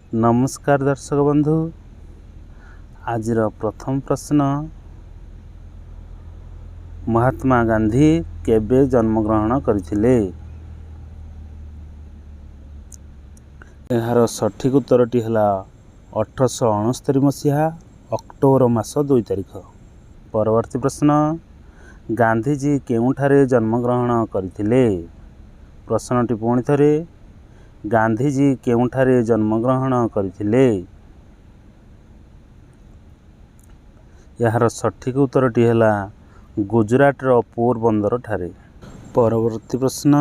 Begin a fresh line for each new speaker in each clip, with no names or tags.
नमस्कार दर्शक बंधु, आज प्रथम प्रश्न, महात्मा गांधी केबे जन्मग्रहण करथिले? यार सठिक उत्तरटी है 1869 मसीहा अक्टोबर मास 2 तारिख। परवर्ती प्रश्न, गांधीजी केउठारे जन्मग्रहण करथिले? प्रश्नटी पुणी थरे, गांधीजी केउठारे जन्मग्रहण करथिले? यार सठिक उत्तरटी है गुजरातर पोरबंदर ठारे। परवर्ती प्रश्न,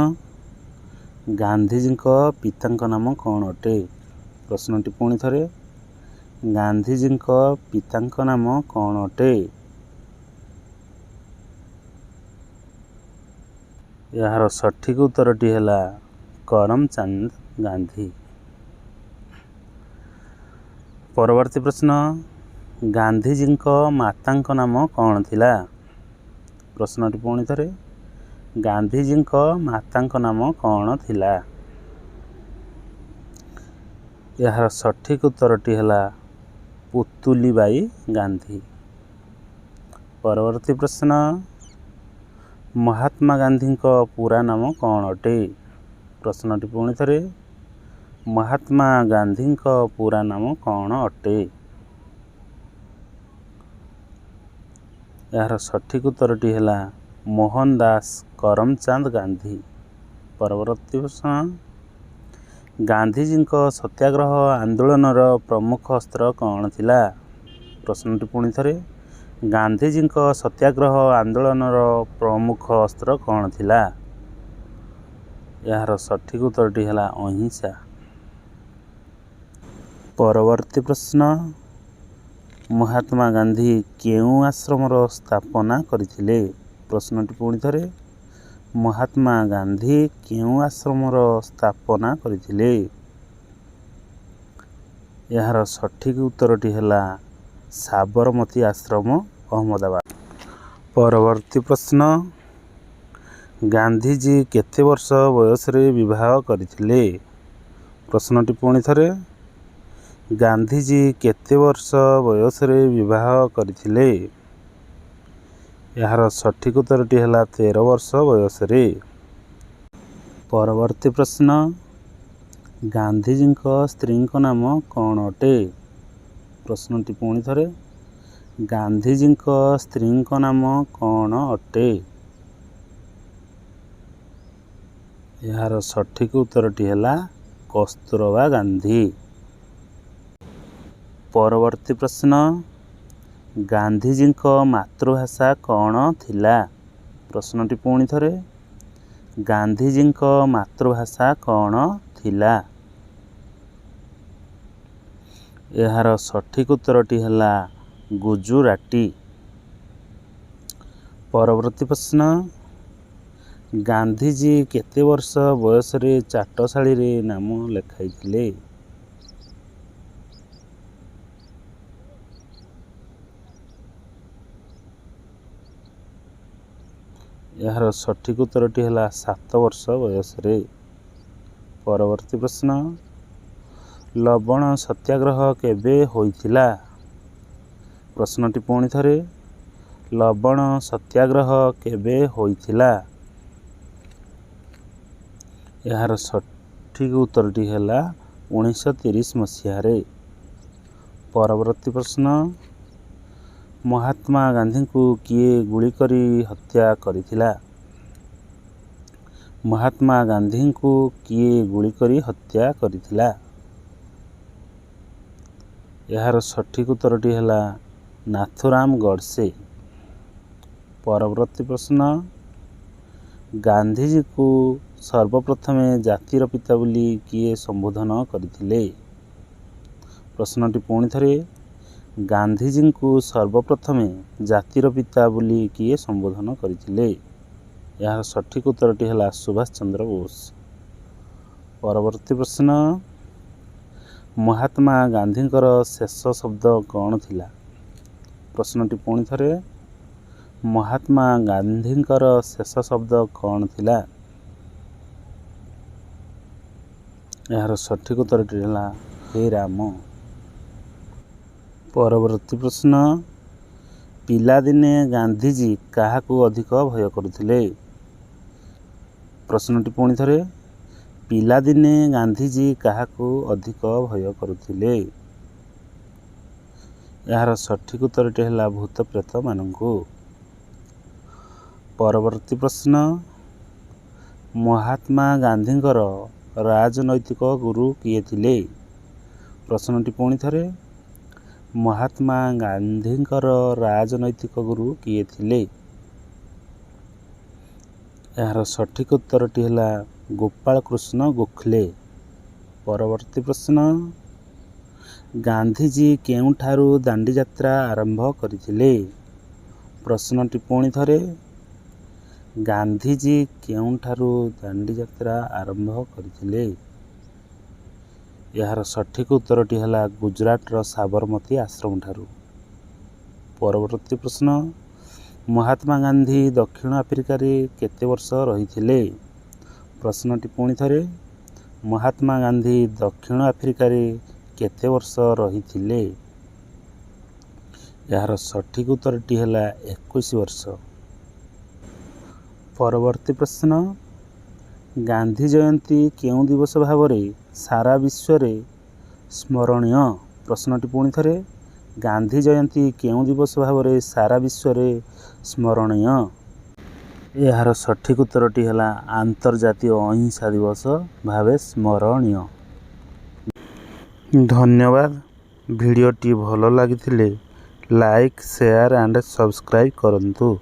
गांधीजी पिता नाम कौन अटे? प्रश्नटी पुणी थरे, गांधीजी पिता नाम कौन अटे? यार सठिक उत्तरटी है करमचंद गांधी। परवर्ती प्रश्न, गांधीजी माता नाम कौन थिला? प्रश्नटी पुणी थरे, गांधीजी माता नाम कौन थिला? यार सठिक उत्तरटी है पुतुलीबाई गांधी। परवर्ती प्रश्न, महात्मा गांधी पूरा नाम कौन अटे? प्रश्नटी पुणी थरे, महात्मा गांधी पूरा नाम कौन अटे? यार सठिक उत्तरटी है मोहनदास करमचंद गांधी। परवर्ती प्रश्न, गांधीजी सत्याग्रह आंदोलनर प्रमुख अस्त्र कौन थिला? प्रश्नटी पुणी थरे, गांधीजी सत्याग्रह आंदोलनर प्रमुख अस्त्र कौन थिला? यार सठिक उत्तरटी है अहिंसा। परवर्ती प्रश्न, महात्मा गांधी केउ आश्रमर स्थापना करथिले? प्रश्नटी पुणी थरे, महात्मा गांधी केउ आश्रमर स्थापना करथिले? यार सठिक उत्तरटी है साबरमती आश्रम अहमदाबाद। परवर्ती प्रश्न, गांधीजी केते वर्ष बयस विवाह करथिले? प्रश्नटी पुणी थरे, गांधीजी केते वर्ष बयस विवाह करथिले? यार सठिक उत्तरटी है 13 वर्ष बयस। परवर्ती प्रश्न, गांधीजी स्त्री नाम कौन अटे? प्रश्नटी पुणी थरे, गांधीजी स्त्री नाम कौन अटे? यार सठिक उत्तरटी है कस्तूरबा गांधी। परवर्ती प्रश्न, गांधीजी मातृभाषा कौन थिला? प्रश्नटी पुणी थरे, गांधीजी मातृभाषा कौन थिला? यार सठिक उत्तरटी है गुजराती। परवर्ती प्रश्न, गांधीजी केते वर्ष बयस चाटशाली नाम लेखाइथिले? यार सठिक उत्तरटी है 7 वर्ष बयस। परवर्ती प्रश्न, लवण सत्याग्रह केबे होइथिला? प्रश्नटी पुणी थरे, लवण सत्याग्रह केबे होइथिला? यार सठिक उत्तरटी है 1930 मसीह। परवर्ती प्रश्न, महात्मा गांधी को किए गुली करी हत्या करिथिला? महात्मा गांधी को किए गुली करी हत्या करिथिला? यार सठिक उत्तरटी है नाथुराम गडसे। परवर्ती प्रश्न, गांधीजी को सर्वप्रथमे जातिर पिता बोली किए संबोधन करथिले? प्रश्नटी पुणी थरे, गांधीजी को सर्वप्रथमे जातिर पिता बोली किए संबोधन करथिले? यार सठिक उत्तरटी है सुभाष चंद्र बोस। परवर्ती प्रश्न, महात्मा गांधींकर शेष शब्द कौन थिला? प्रश्नटी पुणी थरे, महात्मा गांधींकर शेष शब्द कौन थिला? यार सठिक उत्तरटी है ହେ ରାମ। ପରବର୍ତ୍ତୀ ପ୍ରଶ୍ନ, ପିଲାଦିନେ ଗାନ୍ଧିଜୀ କାହାକୁ ଅଧିକ ଭୟ କରୁଥିଲେ? ପ୍ରଶ୍ନଟି ପୁଣି ଥରେ, ପିଲାଦିନେ ଗାନ୍ଧିଜୀ କାହାକୁ ଅଧିକ ଭୟ କରୁଥିଲେ? ଏହାର ସଠିକ୍ ଉତ୍ତରଟି ହେଲା ଭୂତ ପ୍ରେତମାନଙ୍କୁ। ପରବର୍ତ୍ତୀ ପ୍ରଶ୍ନ, ମହାତ୍ମା ଗାନ୍ଧୀଙ୍କର ରାଜନୈତିକ ଗୁରୁ କିଏ ଥିଲେ? ପ୍ରଶ୍ନଟି ପୁଣି ଥରେ, ମହାତ୍ମା ଗାନ୍ଧୀଙ୍କର ରାଜନୈତିକ ଗୁରୁ କିଏ ଥିଲେ? ଏହାର ସଠିକ୍ ଉତ୍ତରଟି ହେଲା ଗୋପାଳ କୃଷ୍ଣ ଗୋଖଲେ। ପରବର୍ତ୍ତୀ ପ୍ରଶ୍ନ, ଗାନ୍ଧିଜୀ କେଉଁଠାରୁ ଦାଣ୍ଡିଯାତ୍ରା ଆରମ୍ଭ କରିଥିଲେ? ପ୍ରଶ୍ନଟି ପୁଣି ଥରେ, ଗାନ୍ଧିଜୀ କେଉଁଠାରୁ ଦାଣ୍ଡିଯାତ୍ରା ଆରମ୍ଭ କରିଥିଲେ? ଏହାର ସଠିକ୍ ଉତ୍ତରଟି ହେଲା ଗୁଜରାଟର ସାବରମତୀ ଆଶ୍ରମଠାରୁ। ପରବର୍ତ୍ତୀ ପ୍ରଶ୍ନ, ମହାତ୍ମା ଗାନ୍ଧୀ ଦକ୍ଷିଣ ଆଫ୍ରିକାରେ କେତେ ବର୍ଷ ରହିଥିଲେ? ପ୍ରଶ୍ନଟି ପୁଣି ଥରେ, ମହାତ୍ମା ଗାନ୍ଧୀ ଦକ୍ଷିଣ ଆଫ୍ରିକାରେ କେତେ ବର୍ଷ ରହିଥିଲେ? ଏହାର ସଠିକ୍ ଉତ୍ତରଟି ହେଲା 21 ବର୍ଷ। ପରବର୍ତ୍ତୀ ପ୍ରଶ୍ନ, ଗାନ୍ଧୀ ଜୟନ୍ତୀ କେଉଁ ଦିବସ ଭାବରେ ସାରା ବିଶ୍ୱରେ ସ୍ମରଣୀୟ? ପ୍ରଶ୍ନଟି ପୁଣି ଥରେ, ଗାନ୍ଧୀ ଜୟନ୍ତୀ କେଉଁ ଦିବସ ଭାବରେ ସାରା ବିଶ୍ୱରେ ସ୍ମରଣୀୟ? ଏହାର ସଠିକ୍ ଉତ୍ତରଟି ହେଲା ଆନ୍ତର୍ଜାତୀୟ ଅହିଂସା ଦିବସ ଭାବେ ସ୍ମରଣୀୟ। ଧନ୍ୟବାଦ। ଭିଡ଼ିଓଟି ଭଲ ଲାଗିଥିଲେ ଲାଇକ୍, ସେୟାର ଆଣ୍ଡ ସବସ୍କ୍ରାଇବ୍ କରନ୍ତୁ।